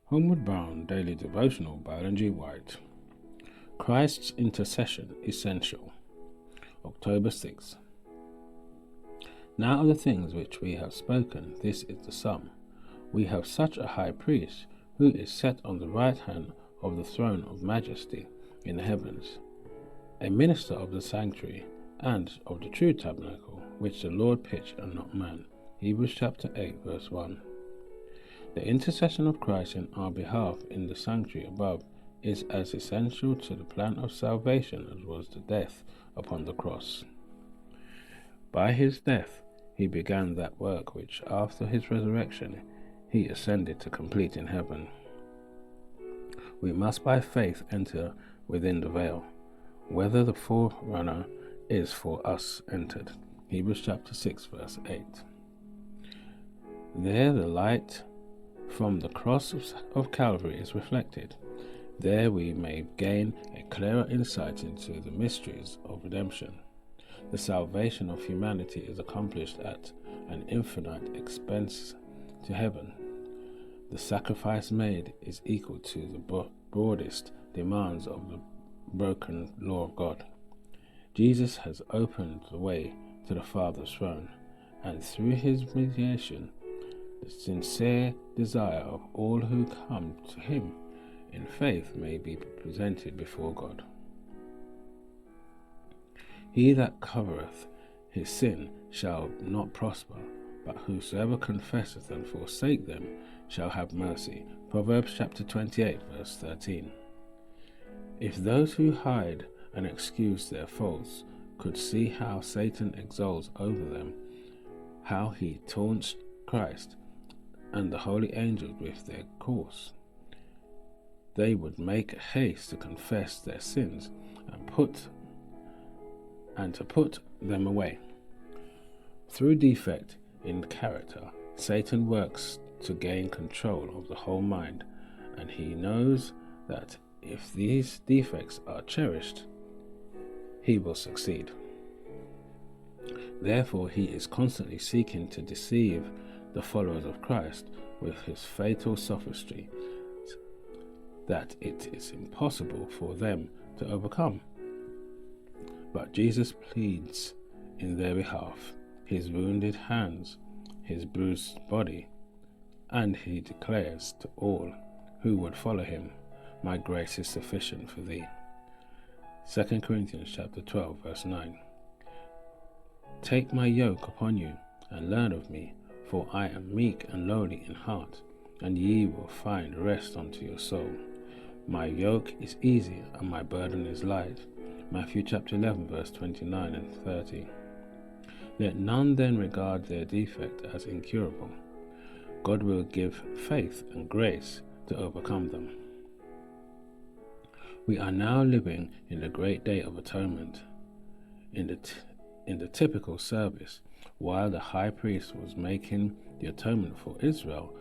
Homeward Bound Daily Devotional by Ellen G. White. Christ's Intercession Essential. October 6th. Now of the things which we have spoken, this is the sum. We have such a high priest, who is set on the right hand of the throne of Majesty in the heavens, a minister of the sanctuary, and of the true tabernacle, which the Lord pitched and not man. Hebrews chapter 8, verse 1. The intercession of Christ in our behalf in the sanctuary above is as essential to the plan of salvation as was the death upon the cross. By his death he began that work which after his resurrection he ascended to complete in heaven. We must by faith enter within the veil, whether the forerunner is for us entered. Hebrews chapter 6, verse 8. There the light from the cross of Calvary is reflected. There we may gain a clearer insight into the mysteries of redemption. The salvation of humanity is accomplished at an infinite expense to heaven. The sacrifice made is equal to the broadest demands of the broken law of God. Jesus has opened the way to the Father's throne, and through his mediation, the sincere desire of all who come to him in faith may be presented before God. He that covereth his sin shall not prosper, but whosoever confesseth and forsake them shall have mercy. Proverbs chapter 28, verse 13. If those who hide and excuse their faults could see how Satan exults over them, how he taunts Christ and the holy angels with their course, they would make haste to confess their sins and to put them away. Through defect in character, Satan works to gain control of the whole mind, and he knows that if these defects are cherished, he will succeed. Therefore, he is constantly seeking to deceive the followers of Christ with his fatal sophistry that it is impossible for them to overcome. But Jesus pleads in their behalf, his wounded hands, his bruised body, and he declares to all who would follow him, my grace is sufficient for thee. 2 Corinthians chapter 12, verse 9. Take my yoke upon you, and learn of me, for I am meek and lowly in heart, and ye will find rest unto your soul. My yoke is easy, and my burden is light. Matthew chapter 11, verse 29 and 30. Let none then regard their defect as incurable. God will give faith and grace to overcome them. We are now living in the great day of atonement. In the typical service, while the high priest was making the atonement for Israel,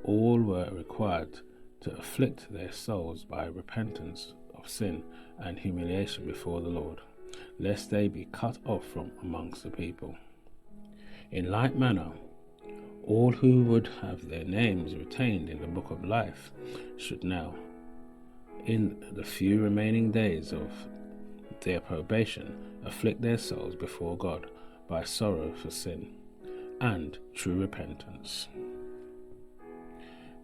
all were required to afflict their souls by repentance of sin and humiliation before the Lord, lest they be cut off from amongst the people. In like manner, all who would have their names retained in the book of life should now, in the few remaining days of their probation, afflict their souls before God by sorrow for sin and true repentance.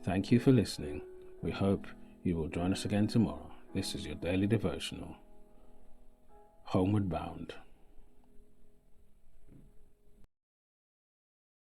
Thank you for listening. We hope you will join us again tomorrow. This is your daily devotional, Homeward Bound.